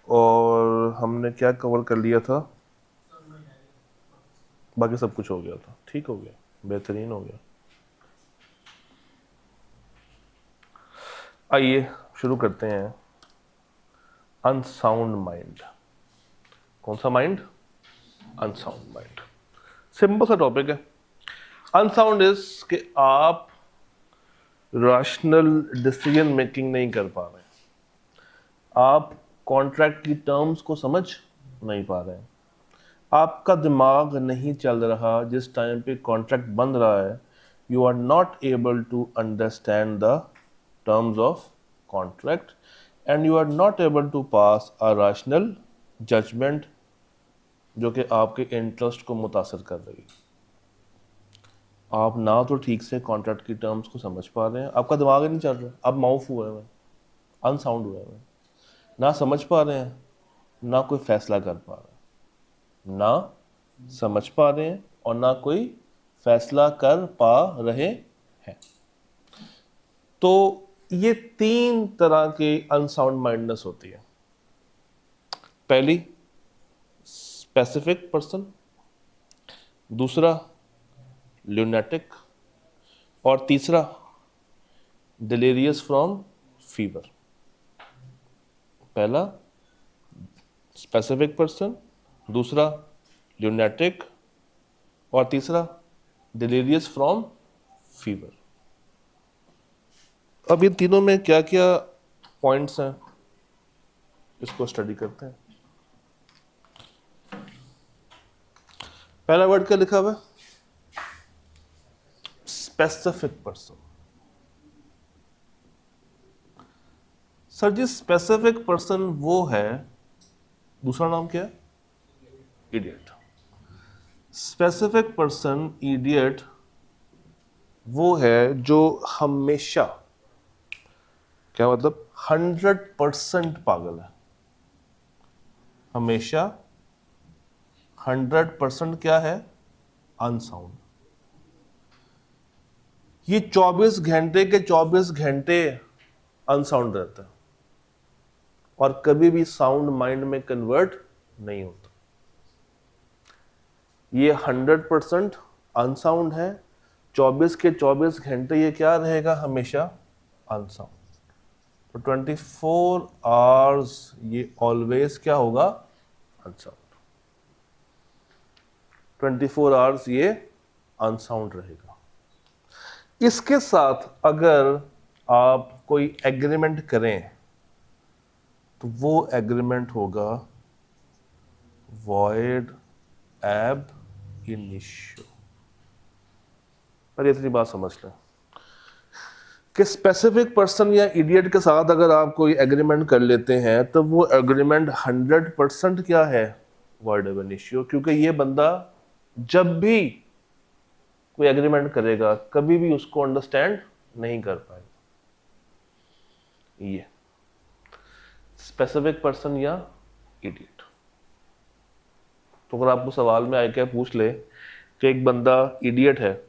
और हमने क्या कवर कर लिया था, बाकी सब कुछ हो गया था, ठीक हो गया, बेहतरीन हो गया। आइए शुरू करते हैं। Unsound mind. कौन सा माइंड? Unsound mind. सिंपल सा टॉपिक है। अनसाउंड इज कि आप रैशनल डिसीजन मेकिंग नहीं कर पा रहे, आप कॉन्ट्रैक्ट की टर्म्स को समझ नहीं पा रहे, आपका दिमाग नहीं चल रहा जिस टाइम पे कॉन्ट्रैक्ट बन रहा है। You are not able to understand the terms of contract and you are not able to pass a rational judgement जो कि आपके इंटरेस्ट को मुतासर कर रही है। आप ना तो ठीक से कॉन्ट्रैक्ट की टर्म्स को समझ पा रहे हैं, आपका दिमाग ही नहीं चल रहा, आप माउफ हुए हैं, अनसाउंड हुए हैं, ना समझ पा रहे हैं, ना कोई फैसला कर पा रहे हैं, ना समझ पा रहे हैं और ना कोई फैसला कर पा रहे हैं। तो ये तीन तरह के अनसाउंड माइंडनेस होती है। पहली स्पेसिफिक पर्सन, दूसरा ल्यूनेटिक और तीसरा डिलीरियस फ्रॉम फीवर। पहला स्पेसिफिक पर्सन, दूसरा ल्यूनेटिक और तीसरा डिलीरियस फ्रॉम फीवर। अब इन तीनों में क्या क्या पॉइंट्स हैं, इसको स्टडी करते हैं। पहला वर्ड क्या लिखा हुआ है? Specific person. सर जी स्पेसिफिक पर्सन वो है, दूसरा नाम क्या है? इडियट। स्पेसिफिक पर्सन इडियट वो है जो हमेशा, क्या मतलब, 100% पागल है, हमेशा 100% क्या है? अनसाउंड। ये 24 घंटे के 24 घंटे अनसाउंड रहता है और कभी भी साउंड माइंड में कन्वर्ट नहीं होता। ये 100% अनसाउंड है, 24 के 24 घंटे ये क्या रहेगा? हमेशा अनसाउंड। तो 24 आवर्स ये ऑलवेज क्या होगा? अनसाउंड। 24 आवर्स ये अनसाउंड रहेगा। इसके साथ अगर आप कोई एग्रीमेंट करें तो वो एग्रीमेंट होगा वॉइड एब इनिशियो। पर इतनी बात समझ लें कि स्पेसिफिक पर्सन या इडियट के साथ अगर आप कोई एग्रीमेंट कर लेते हैं तो वो एग्रीमेंट 100% क्या है? वॉइड एब इनिशियो। क्योंकि ये बंदा जब भी कोई एग्रीमेंट करेगा कभी भी उसको अंडरस्टैंड नहीं कर पाएगा। ये स्पेसिफिक पर्सन या इडियट। तो अगर आपको सवाल में आए क्या पूछ ले कि एक बंदा इडियट है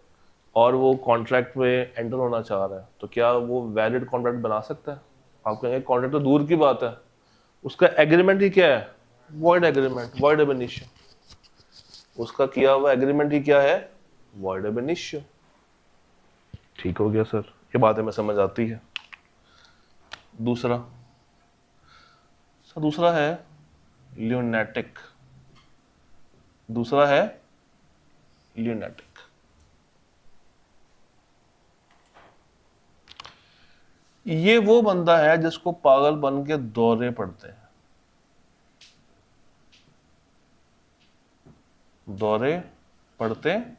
और वो कॉन्ट्रैक्ट में एंटर होना चाह रहा है तो क्या वो वैलिड कॉन्ट्रैक्ट बना सकता है? आप कहेंगे कॉन्ट्रैक्ट तो दूर की बात है, उसका एग्रीमेंट ही क्या है? वॉइड एग्रीमेंट, वॉइड एब इनिशियो। उसका किया हुआ एग्रीमेंट ही क्या है? वॉइड एब इनिशियो। ठीक हो गया सर, ये बात हमें समझ आती है। दूसरा दूसरा है ल्यूनेटिक। दूसरा है ल्यूनेटिक। ये वो बंदा है जिसको पागल बन के दौरे पड़ते हैं। दौरे पड़ते हैं।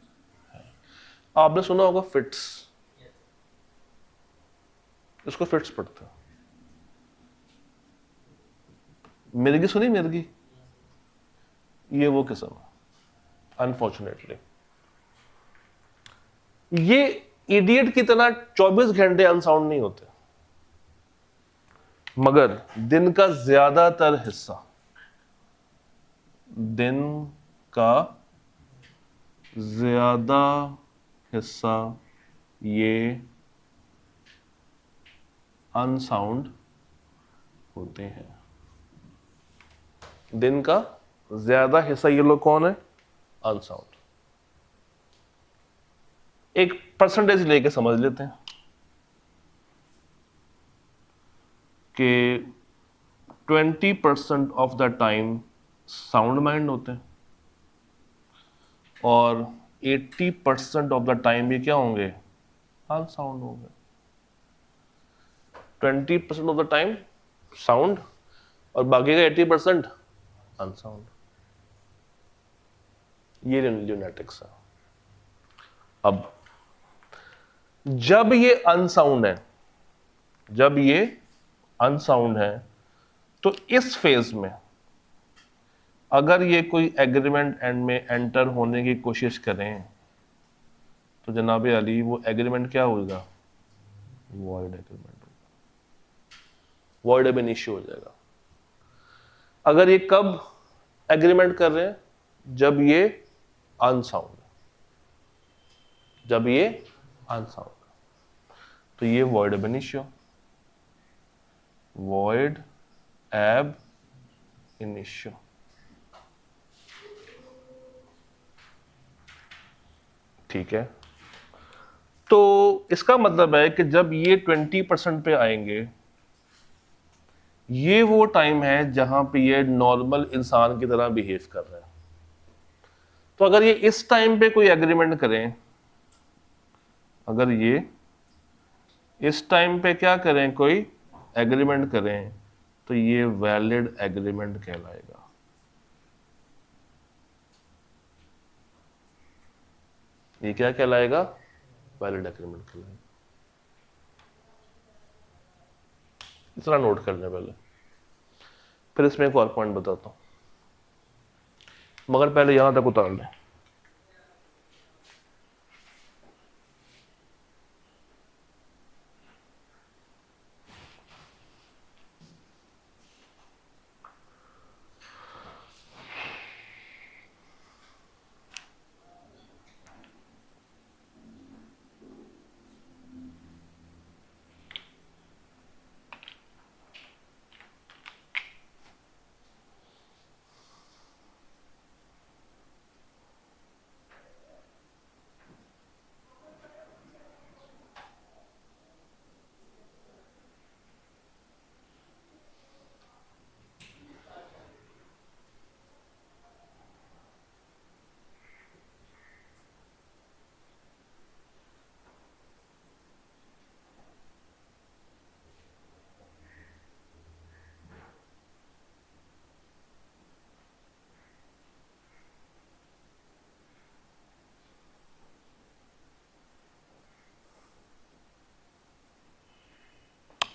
आपने सुना होगा फिट्स, इसको फिट्स पड़ते हैं। मिर्गी सुनी? मिर्गी, ये वो किस्म है अनफॉर्चुनेटली। ये इडियट की तरह 24 घंटे अनसाउंड नहीं होते, मगर दिन का ज्यादातर हिस्सा, दिन का ज्यादा हिस्सा ये अनसाउंड होते हैं। दिन का ज्यादा हिस्सा ये लोग कौन है? अनसाउंड। एक परसेंटेज लेके समझ लेते हैं कि 20% of the time sound mind होते हैं और 80% ऑफ द टाइम ये क्या होंगे? अनसाउंड होंगे। 20% ऑफ द टाइम साउंड और बाकी का 80% अनसाउंड। ये ल्यूनेटिक्स है। अब जब ये अनसाउंड है, जब ये अनसाउंड है, तो इस फेज में अगर ये कोई एग्रीमेंट एंड में एंटर होने की कोशिश करें तो जनाब अली वो एग्रीमेंट क्या होगा? वॉइड एग्रीमेंट होगा, वॉइड अब इनिशियो हो जाएगा। अगर ये कब एग्रीमेंट कर रहे हैं? जब ये अनसाउंड, जब ये अनसाउंड, तो ये वॉइड अब इनिशियो, वॉइड एब इनिशियो। ठीक है, तो इसका मतलब है कि जब ये 20% पे आएंगे, ये वो टाइम है जहां पे ये नॉर्मल इंसान की तरह बिहेव कर रहे हैं। तो अगर ये इस टाइम पे कोई एग्रीमेंट करें, अगर ये इस टाइम पे क्या करें, कोई एग्रीमेंट करें, तो ये वैलिड एग्रीमेंट कहलाएगा। ये क्या कहलाएगा? वैलिड एग्रीमेंट कहलाएगा। इतना नोट कर लें पहले, फिर इसमें एक और पॉइंट बताता हूं, मगर पहले यहां तक उतार लें।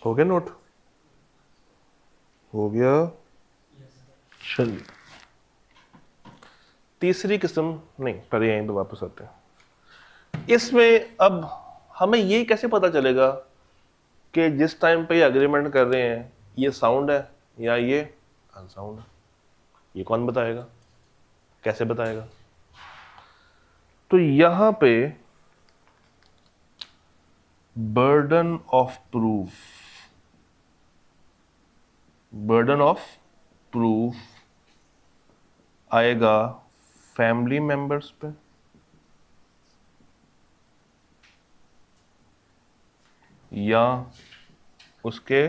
हो गया नोट? हो गया? चलिए, तीसरी किस्म, नहीं पहले यहीं तो वापस आते हैं। इसमें अब हमें ये कैसे पता चलेगा कि जिस टाइम पे ये एग्रीमेंट कर रहे हैं ये साउंड है या ये अनसाउंड है? ये कौन बताएगा, कैसे बताएगा? तो यहां पे burden of proof, burden of proof आएगा फैमिली मेंबर्स पे या उसके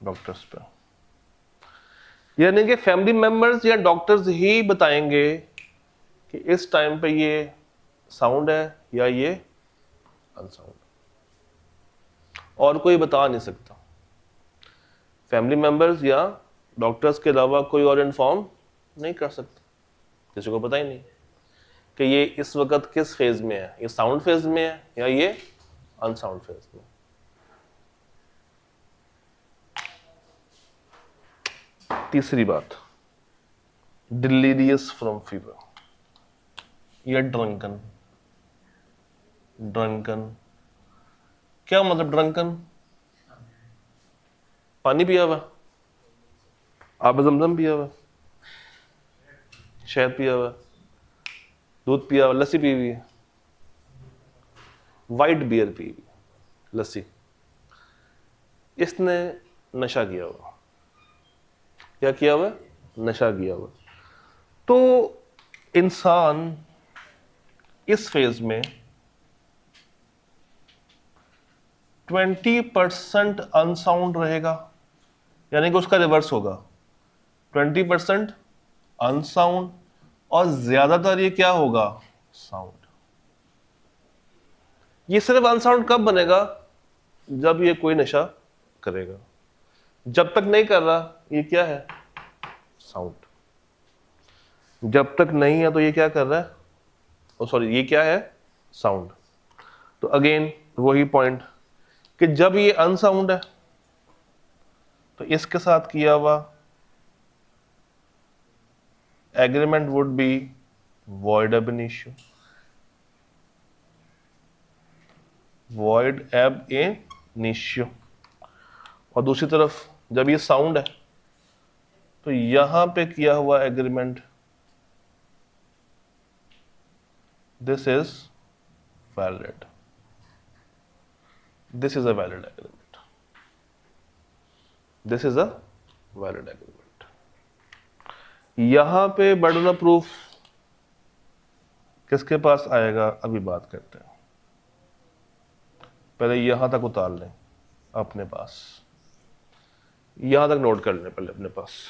डॉक्टर्स पे। यानी कि फैमिली मेंबर्स या डॉक्टर्स ही बताएंगे कि इस टाइम पे ये साउंड है या ये अनसाउंड, और कोई बता नहीं सकता। फैमिली मेंबर्स या डॉक्टर्स के अलावा कोई और इन्फॉर्म नहीं कर सकता, किसी को पता ही नहीं कि ये इस वक्त किस फेज में है, ये साउंड फेज में है या ये अनसाउंड फेज में। तीसरी बात, डिलीरियस फ्रॉम फीवर या ड्रंकन। ड्रंकन क्या मतलब? ड्रंकन पानी पिया हुआ, आब जमजम पिया हुआ, शहद पिया हुआ, दूध पिया हुआ, लस्सी पी हुई है, वाइट बियर पी हुई, लस्सी, इसने नशा किया हुआ। क्या किया हुआ? नशा किया हुआ। तो इंसान इस फेज में 20% अनसाउंड रहेगा, यानी कि उसका रिवर्स होगा, 20% अनसाउंड और ज्यादातर ये क्या होगा, साउंड। ये सिर्फ अनसाउंड कब बनेगा, जब ये कोई नशा करेगा। जब तक नहीं कर रहा ये क्या है, साउंड। जब तक नहीं है तो ये क्या कर रहा है, ओ सॉरी, ये क्या है, साउंड। तो अगेन वही पॉइंट कि जब ये अनसाउंड है तो इसके साथ किया हुआ agreement would be void ab initio, void ab initio। और दूसरी तरफ जब ये साउंड है तो यहां पे किया हुआ agreement this is valid, this is a valid agreement, this is a valid agreement. यहां पे बर्डन ऑफ प्रूफ किसके पास आएगा, अभी बात करते हैं। पहले यहां तक उतार लें अपने पास, यहां तक नोट कर लें पहले अपने पास।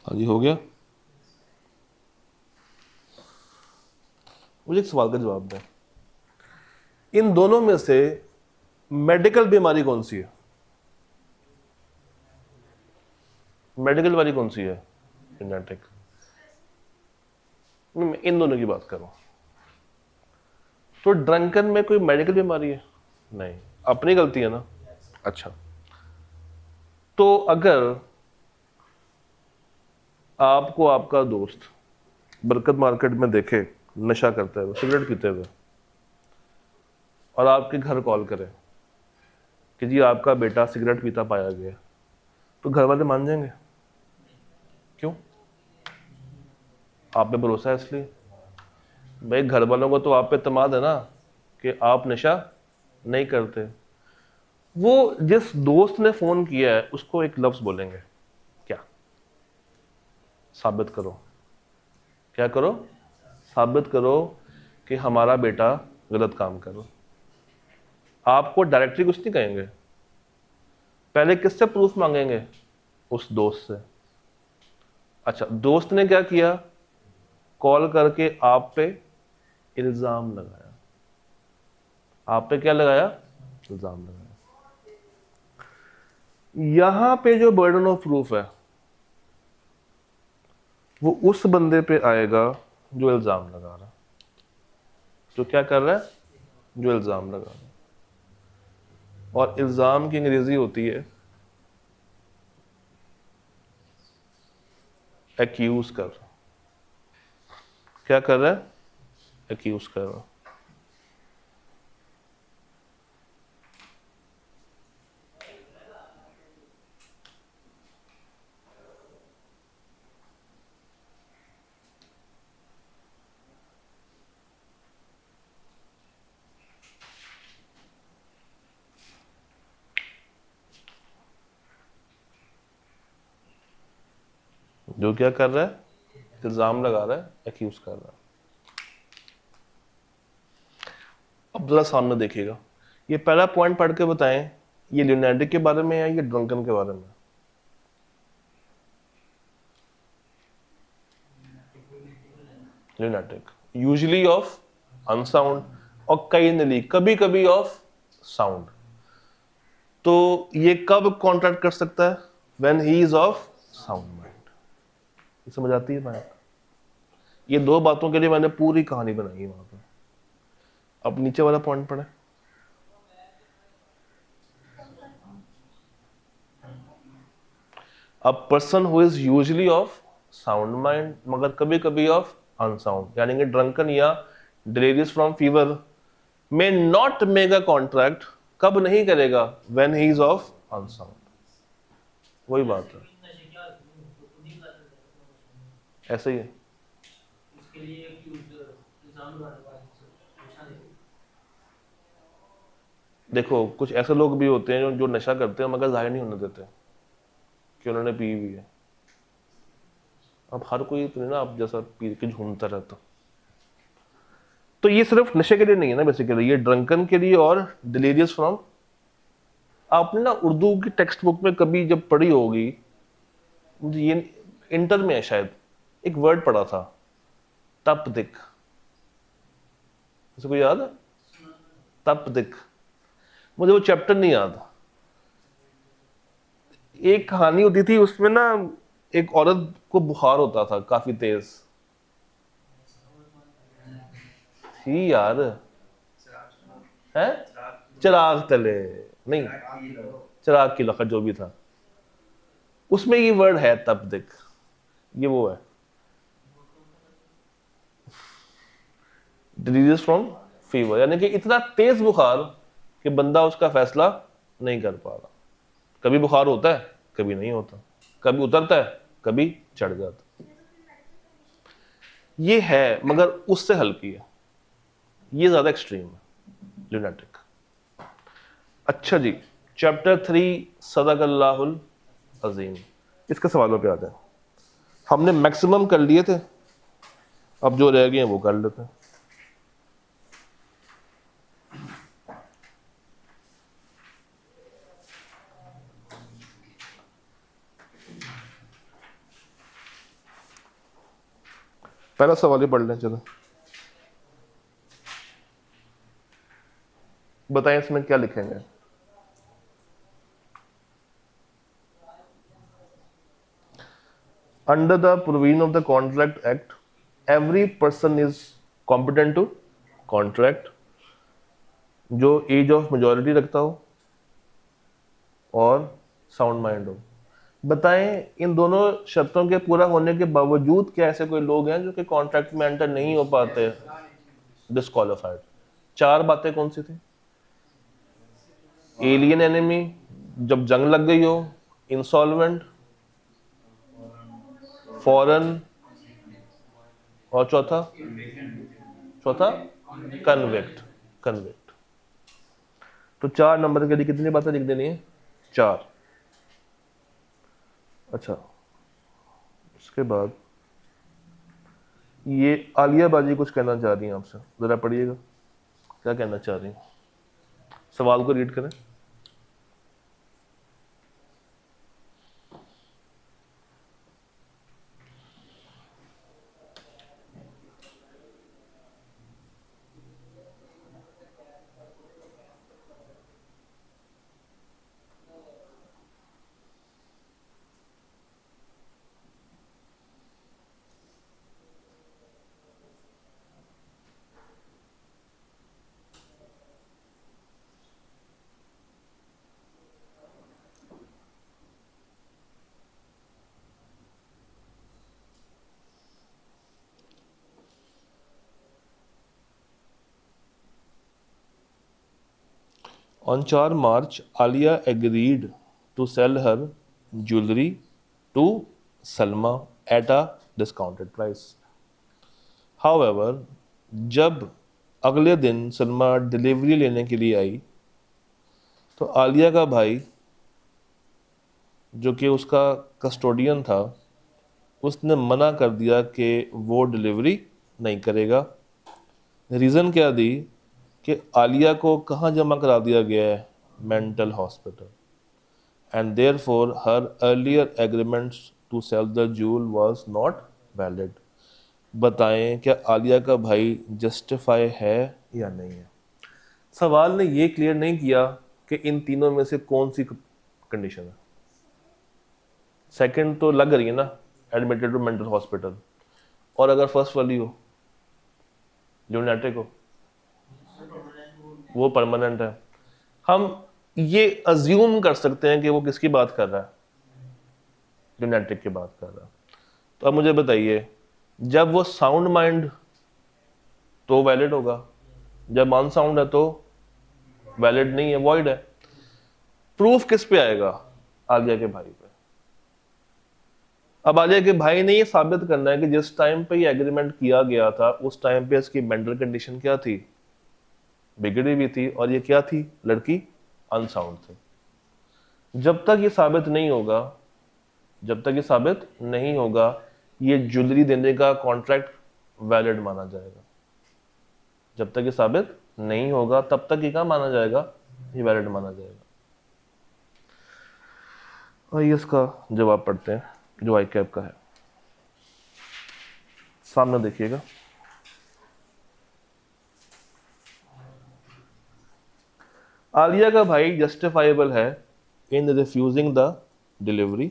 हाँ जी, हो गया। मुझे एक सवाल का जवाब दें, इन दोनों में से मेडिकल बीमारी कौन सी है, मेडिकल वाली कौन सी है, जेनेटिक। मैं इन दोनों की बात करूं तो ड्रंकन में कोई मेडिकल बीमारी है, नहीं, अपनी गलती है ना। अच्छा, तो अगर आपको आपका दोस्त बरकत मार्केट में देखे नशा करते हुए, सिगरेट पीते हुए, और आपके घर कॉल करे कि जी आपका बेटा सिगरेट पीता पाया गया, तो घर वाले मान जाएंगे? क्यों? आप पे भरोसा है इसलिए। भाई घर वालों को तो आप पे इत्मीनान है ना कि आप नशा नहीं करते। वो जिस दोस्त ने फोन किया है उसको एक लफ्ज बोलेंगे, क्या? साबित करो। क्या करो? साबित करो कि हमारा बेटा गलत काम करो। आपको डायरेक्टली कुछ नहीं कहेंगे, पहले किससे प्रूफ मांगेंगे? उस दोस्त से। अच्छा, दोस्त ने क्या किया? कॉल करके आप पे इल्जाम लगाया। आप पे क्या लगाया? इल्जाम लगाया। यहां पे जो बर्डन ऑफ प्रूफ है वो उस बंदे पे आएगा जो इल्जाम लगा रहा, जो क्या कर रहा है, जो इल्जाम लगा रहा। और इल्जाम की अंग्रेजी होती है एक्यूज कर। क्या कर रहा है? एक्यूज कर रहा। जो क्या कर रहा है? इल्जाम लगा रहा है, एक्यूज कर रहा है। अब जरा सामने देखिएगा, ये पहला पॉइंट पढ़ के बताएं, ये ल्यूनाटिक के बारे में है या ड्रंकन के बारे में? ल्यूनाटिक, यूजली ऑफ अनसाउंड और कैजुअली कभी कभी ऑफ साउंड। तो ये कब कॉन्ट्रैक्ट कर सकता है? When he is of sound mind. ये समझ आती है बात? ये दो बातों के लिए मैंने पूरी कहानी बनाई है वहां पर। अब नीचे वाला पॉइंट पढ़े। A person who is usually of sound mind मगर कभी कभी ऑफ अनसाउंड, यानी कि ड्रंकन या delirious from fever, may not make a contract, कब नहीं करेगा? When he is of unsound. वही बात है, ऐसे ही है। देखो कुछ ऐसे लोग भी होते हैं जो नशा करते हैं मगर जाहिर नहीं होने देते कि उन्होंने पी हुई है। अब हर कोई तो नहीं ना आप जैसा पी के झूमता रहता। तो ये सिर्फ नशे के लिए नहीं है ना, बेसिकली ये ड्रंकन के लिए और डिलीरियस फ्रॉम। आपने ना उर्दू की टेक्स्ट बुक में कभी जब पढ़ी होगी, मुझे ये इंटर में है शायद, एक वर्ड पढ़ा था, तपदिक। किसी को याद है? तपदिक। मुझे वो चैप्टर नहीं याद। एक कहानी होती थी उसमें ना, एक औरत को बुखार होता था काफी तेज। थी यार, है चिराग तले, नहीं चिराग की लखत जो भी था, उसमें ये वर्ड है तपदिक। ये वो है डिजीज फ्रॉम फीवर, यानी कि इतना तेज बुखार कि बंदा उसका फैसला नहीं कर पा रहा। कभी बुखार होता है, कभी नहीं होता, कभी उतरता है, कभी चढ़ जाता। ये है मगर उससे हल्की है, ये ज्यादा एक्सट्रीम है ल्यूनाटिक। अच्छा जी, चैप्टर 3 सदकल्लाहुल अजीम। इसके सवालों पे आते हैं। हमने मैक्सिमम कर लिए थे, अब जो रह गए हैं वो कर लेते हैं। पहला सवाल ही पढ़ लें, चलो बताएं इसमें क्या लिखेंगे। Under the provision of the Contract Act, every person is competent to contract जो एज ऑफ मेजॉरिटी रखता हो और साउंड माइंड हो। बताएं इन दोनों शर्तों के पूरा होने के बावजूद क्या ऐसे कोई लोग हैं जो कि कॉन्ट्रैक्ट में एंटर नहीं हो पाते, डिस्क्वालिफाइड। चार बातें कौन सी थी? एलियन एनिमी, जब जंग लग गई हो, इंसॉल्वेंट, फॉरेन, और चौथा चौथा कन्विक्ट। कन्विक्ट। तो 4 नंबर के लिए कितनी बातें लिख देनी है? 4। अच्छा, उसके बाद ये आलिया बाजी कुछ कहना चाह रही हैं आपसे, जरा पढ़िएगा क्या कहना चाह रही हैं। सवाल को रीड करें। On 4 March, Alia agreed to sell her jewelry to Salma at a discounted price. However, जब अगले दिन सलमा डिलीवरी लेने के लिए आई तो आलिया का भाई जो कि उसका कस्टोडियन था, उसने मना कर दिया कि वो डिलीवरी नहीं करेगा। रीज़न क्या दी कि आलिया को कहाँ जमा करा दिया गया है? Mental hospital, and therefore her earlier agreements to sell the jewel was not valid. बताएं क्या आलिया का भाई जस्टिफाई है या नहीं है? सवाल ने ये क्लियर नहीं किया कि इन तीनों में से कौन सी कंडीशन है। सेकंड तो लग रही है ना, एडमिटेड टू मेंटल हॉस्पिटल, और अगर फर्स्ट वाली हो ल्यूनेटिक हो, वो परमानेंट है। हम ये अज्यूम कर सकते हैं कि वो किसकी बात कर रहा है, ल्यूनेटिक की बात कर रहा है। तो अब मुझे बताइए, जब वो साउंड माइंड तो वैलिड होगा, जब अनसाउंड है तो वैलिड नहीं है, वॉइड है। प्रूफ किस पे आएगा? आलिया के भाई पे। अब आलिया के भाई ने ये साबित करना है कि जिस टाइम पे ये एग्रीमेंट किया गया था उस टाइम पे इसकी मेंटल कंडीशन क्या थी? बिगड़ी हुई थी, और ये क्या थी? लड़की अनसाउंड थी। जब तक ये साबित नहीं होगा, जब तक ये साबित नहीं होगा, ये ज्वेलरी देने का कॉन्ट्रैक्ट वैलिड माना जाएगा। जब तक ये साबित नहीं होगा तब तक ये क्या माना जाएगा? ये वैलिड माना जाएगा। आइए इसका जवाब पढ़ते हैं जो आई कैप का है। सामने देखिएगा, आलिया का भाई जस्टिफाइबल है in refusing the delivery.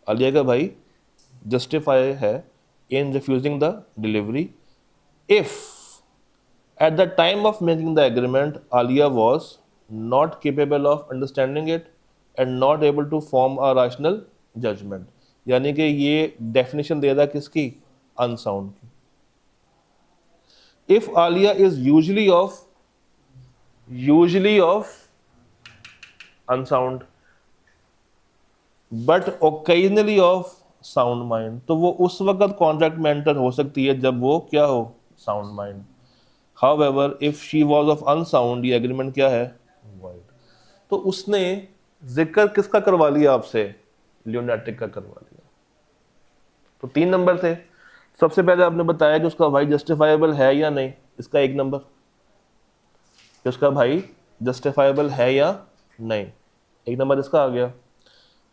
Alia का भाई जस्टिफाई है in refusing the delivery if at the time of making the agreement Alia was not capable of understanding it and not able to form a rational judgment। यानी कि ये definition दे रहा है किसकी? Unsound की। If Alia is usually of unsound but occasionally of sound mind, तो वो उस वक्त कॉन्ट्रैक्ट में एंटर हो सकती है जब वो क्या हो? Sound mind. However, if she was of unsound, ये एग्रीमेंट क्या है? Void। तो उसने जिक्र किसका करवा लिया आपसे? ल्यूनेटिक का करवा लिया। तो 3 नंबर थे। सबसे पहले आपने बताया कि उसका भाई जस्टिफाइबल है या नहीं, इसका 1 नंबर, कि उसका भाई जस्टिफाइबल है या नहीं, 1 नंबर इसका आ गया।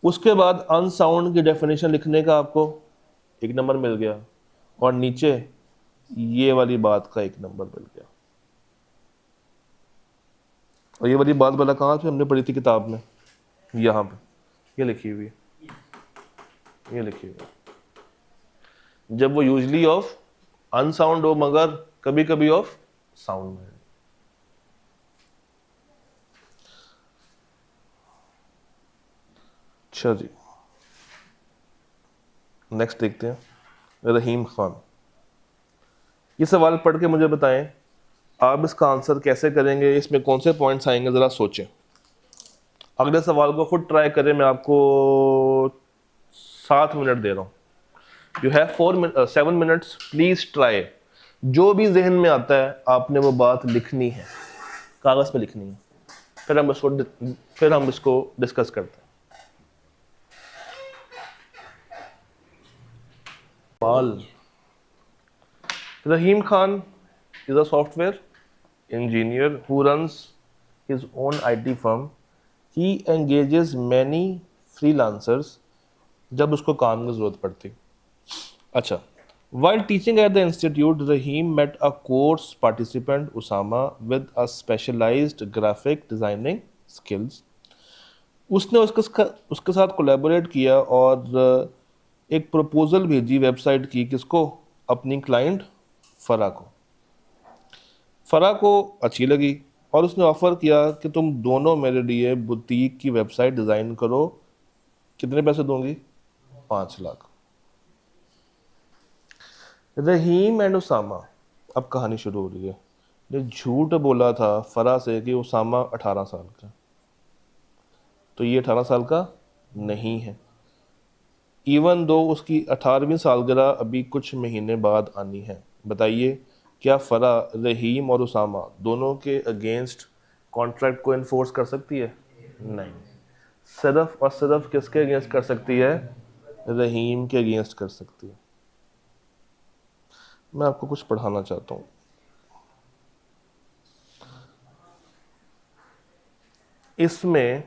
उसके बाद अनसाउंड की डेफिनेशन लिखने का आपको 1 नंबर मिल गया, और नीचे ये वाली बात का 1 नंबर मिल गया। और ये वाली बात वाला कहाँ पे हमने पढ़ी थी किताब में? यहाँ पे ये लिखी हुई है, ये लिखी हुई है। जब वो यूजली ऑफ अनसाउंड हो मगर कभी कभी ऑफ साउंड में। अच्छा जी, नेक्स्ट देखते हैं। रहीम खान, ये सवाल पढ़ के मुझे बताएं आप इसका आंसर कैसे करेंगे, इसमें कौन से पॉइंट्स आएंगे, ज़रा सोचें। अगले सवाल को खुद ट्राई करें, मैं आपको 7 मिनट दे रहा हूँ। You have 7 minutes, please try. जो भी जहन में आता है आपने वो बात लिखनी है, कागज़ पे लिखनी है, फिर हम इसको डिस्कस करते हैं। Rahim Khan is a software engineer who runs his own IT firm. He engages many freelancers जब उसको काम की ज़रूरत पड़ती। अच्छा, while teaching at the institute, Rahim met a course participant Usama with a specialized graphic designing skills. उसने उसके साथ कोलैबोरेट किया और एक प्रपोजल भेजी वेबसाइट की, किसको? अपनी क्लाइंट फरा को। फरा को अच्छी लगी और उसने ऑफ़र किया कि तुम दोनों मेरे लिए बुटीक की वेबसाइट डिज़ाइन करो। कितने पैसे दूंगी? 5 लाख। रहीम एंड उसामा, अब कहानी शुरू हो रही है। ने झूठ बोला था फरा से कि उसामा 18 साल का, तो ये 18 साल का नहीं है, इवन दो उसकी 18वीं सालगिरह अभी कुछ महीने बाद आनी है। बताइए क्या फरा रहीम और उसामा दोनों के अगेंस्ट कॉन्ट्रैक्ट को इन्फोर्स कर सकती है? नहीं, सिर्फ और सिर्फ किसके अगेंस्ट कर सकती है? रहीम के अगेंस्ट कर सकती है। मैं आपको कुछ पढ़ाना चाहता हूँ। इसमें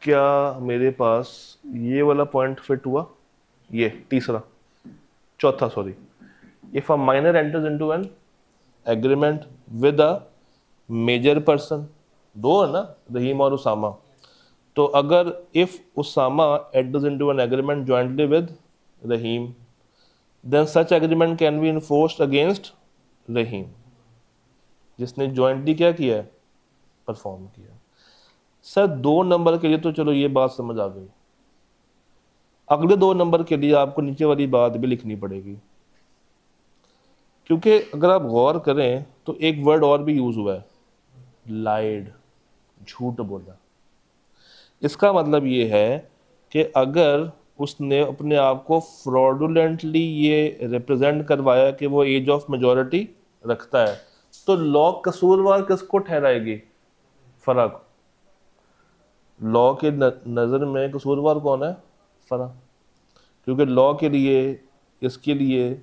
क्या मेरे पास ये वाला पॉइंट फिट हुआ? ये तीसरा, चौथा sorry, if a minor enters into an agreement with a major person, दो है ना, रहीम और उसामा, तो अगर if Usama enters into an agreement jointly with Rahim, then such agreement can be enforced against Rahim, जिसने जॉइंटली क्या किया है, परफॉर्म किया। सर 2 नंबर के लिए तो चलो ये बात समझ आ गई, अगले 2 नंबर के लिए आपको नीचे वाली बात भी लिखनी पड़ेगी, क्योंकि अगर आप गौर करें तो एक वर्ड और भी यूज हुआ है, लाइड, झूठ बोला। इसका मतलब ये है कि अगर उसने अपने आप को फ्रॉडुलेंटली ये रिप्रेजेंट करवाया कि वो एज ऑफ मेजॉरिटी रखता है, तो लॉ कसूरवार किसको ठहराएगी? फरा को। लॉ के नज़र में कसूरवार कौन है? फरा, क्योंकि लॉ के लिए, इसके लिए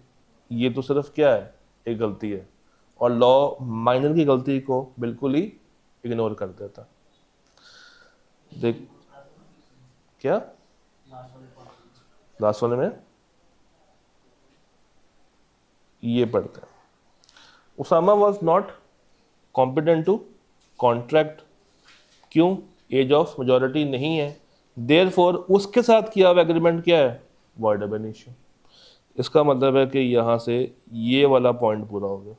ये तो सिर्फ क्या है, एक गलती है, और लॉ माइनर की गलती को बिल्कुल ही इग्नोर कर देता। देख क्या लास्ट वाले में ये पढ़ते हैं, Usama was not competent to contract, क्यों? एज ऑफ मेजॉरिटी नहीं है, देयरफॉर उसके साथ किया हुआ एग्रीमेंट क्या है? वॉइड अब इनिशियो। इसका मतलब है कि यहाँ से ये वाला पॉइंट पूरा हो गया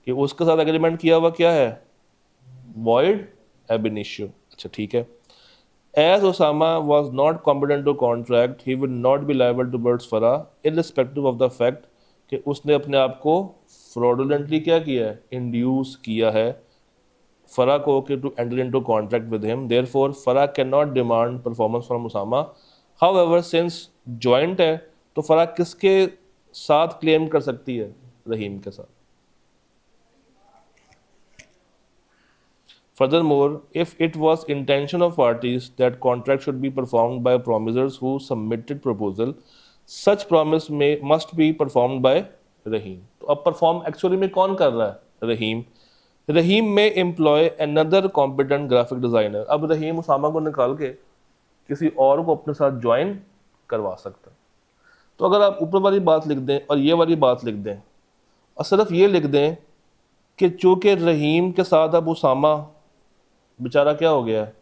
कि उसके साथ एग्रीमेंट किया हुआ क्या है? वॉइड एब इनिशियो। अच्छा ठीक है, as Osama was not competent to contract, he would not be liable towards Farah irrespective of the fact कि उसने अपने आप को fraudulently क्या किया है? induce किया है फरा को कि to enter into contract with him, therefore Farah cannot demand performance from Osama। however since joint है तो फरा किसके साथ क्लेम कर सकती है? रहीम के साथ। Furthermore, if it was intention of parties that contract should be performed by promisers who submitted proposal, such promise must be performed by रहीम। तो अब परफॉर्म एक्चुअली में कौन कर रहा है? रहीम। रहीम में employ another competent graphic designer. अब रहीम उसामा को निकाल के किसी और को अपने साथ ज्वाइन करवा सकता है। तो अगर आप ऊपर वाली बात लिख दें और ये वाली बात लिख दें और सिर्फ ये लिख दें कि चूंकि रहीम के साथ अब उसामा बेचारा क्या हो गया है?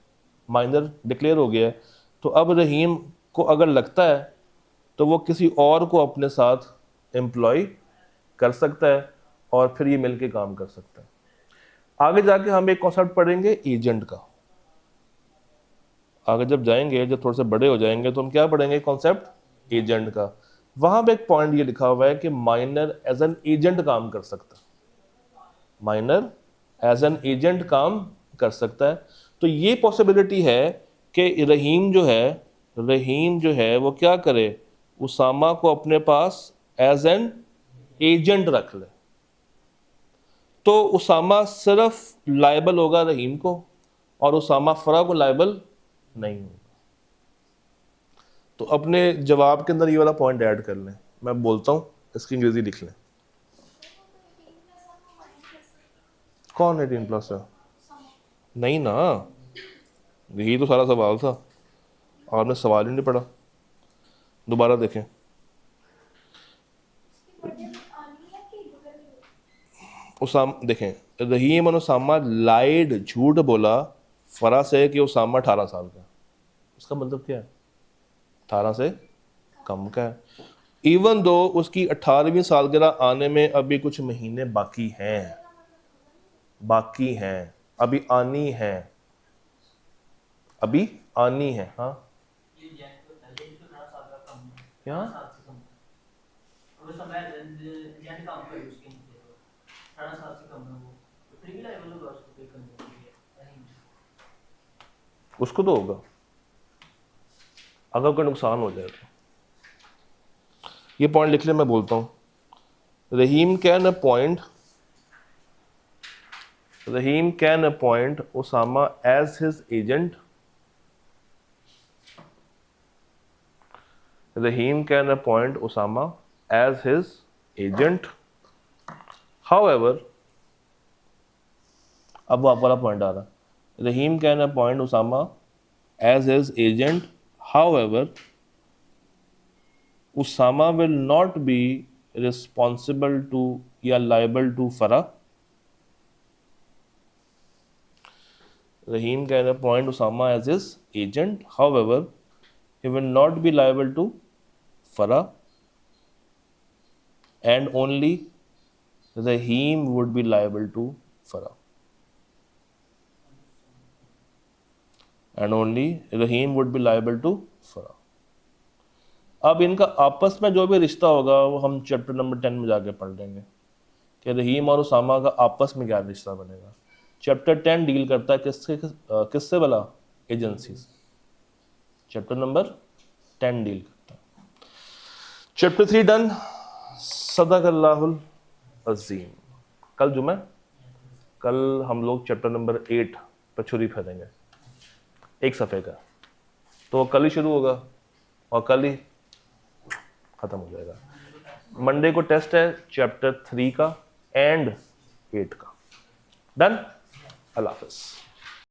माइनर डिक्लेयर हो गया है, तो अब रहीम को अगर लगता है तो वो किसी और को अपने साथ एम्प्लॉय कर सकता है और फिर ये मिलके काम कर सकता है। आगे जाके हम एक कॉन्सेप्ट पढ़ेंगे एजेंट का। आगे जब जाएंगे, जब थोड़े से बड़े हो जाएंगे, तो हम क्या पढ़ेंगे? कॉन्सेप्ट एजेंट का। वहां पे एक पॉइंट ये लिखा हुआ है कि माइनर एज एन एजेंट काम कर सकता है, माइनर एज एन एजेंट काम कर सकता है। तो ये पॉसिबिलिटी है कि रहीम जो है वो क्या करे? उसामा को अपने पास एज एन एजेंट रख ले, तो उसामा सिर्फ लायबल होगा रहीम को और उसामा फरा को लायबल नहीं होगा। तो अपने जवाब के अंदर ये वाला पॉइंट ऐड कर लें, मैं बोलता हूं, इसकी अंग्रेजी लिख लें। कौन 18+ है? नहीं ना, यही तो सारा सवाल था, आपने सवाल ही नहीं पढ़ा। दोबारा देखें, देखें, रहीम और उसामा लाइड, झूठ बोला फरा से कि उसामा 18 साल का। उसका मतलब क्या है? 18 से कम का है, इवन दो उसकी 18वीं सालगिरह आने में अभी कुछ महीने बाकी हैं, अभी आनी है। हाँ क्या? उसको तो होगा अगर कोई नुकसान हो जाए तो। ये पॉइंट लिख ले, मैं बोलता हूं। Rahim can appoint Usama as his agent. Rahim can appoint Osama as his agent. However, अब वो आप वाला पॉइंट आ रहा, Rahim can appoint Usama as his agent. However, Usama will not be responsible to या liable to Farah. Rahim can appoint Usama as his agent. However, he will not be liable to Farah, and only Rahim would be liable to Farah. And only Rahim would be liable to Farah. अब इनका आपस में जो भी रिश्ता होगा वो हम चैप्टर नंबर 10 में जाके पढ़ लेंगे कि रहीम और उसामा का आपस में क्या रिश्ता बनेगा। चैप्टर 10 डील करता है किससे वाला? एजेंसीज। चैप्टर नंबर 10 डील करता है। Chapter 3 done. सदक़ल्लाहुल अज़ीम। कल जुमे, कल हम लोग चैप्टर नंबर 8 पर छुरी फेरेंगे, एक सफ़े का, तो कल ही शुरू होगा और कल ही ख़त्म हो जाएगा। मंडे को टेस्ट है चैप्टर 3 का एंड 8 का। डन। अल्लाह हाफ़िज़।